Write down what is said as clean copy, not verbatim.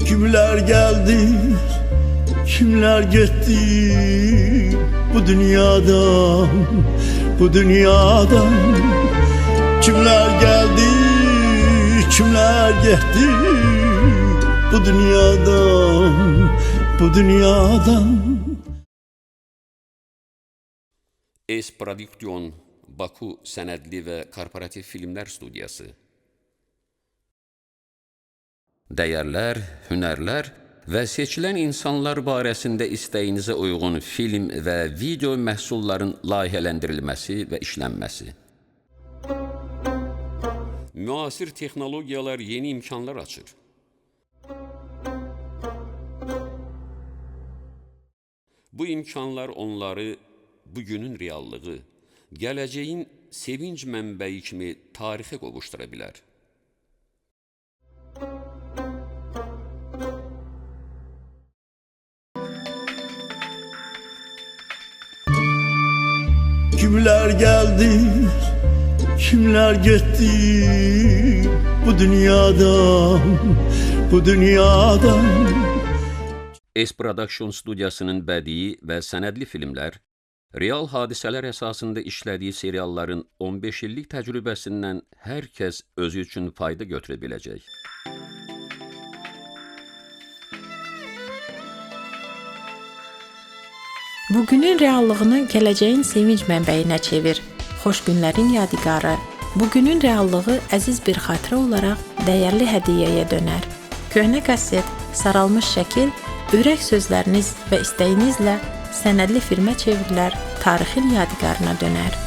Kimler geldi, kimler gitti bu dünyadan, bu dünyadan. Kimler geldi, kimler gitti bu dünyadan, bu dünyadan. S-Prodüksiyon Baku Sənədli və Korporativ Filmlər Studiyası. Dəyərlər, hünərlər və seçilən insanlar barəsində istəyinizə uyğun film və video məhsulların layihələndirilməsi və işlənməsi. Müasir texnologiyalar yeni imkanlar açır. Bu imkanlar onları bugünün reallığı, gələcəyin sevinç mənbəyi kimi tarixə qovuşdura bilər. Kimler geldi, kimler gitti bu dünyadan, bu dünyadan. S-Prodüksiyon studiyasının bədii və sənədli filmlər, real hadisələr əsasında işlədiyi serialların 15 illik təcrübəsindən hər kəs özü üçün fayda götürə biləcək. Bugünün reallığını gələcəyin sevinç mənbəyinə çevir. Xoş günlərin yadigarı. Bugünün reallığı əziz bir xatirə olaraq dəyərli hədiyyəyə dönər. Köhnə kaset, saralmış şəkil, ürək sözləriniz və istəyinizlə sənədli filmə çevrilər, tarixin yadigarına dönər.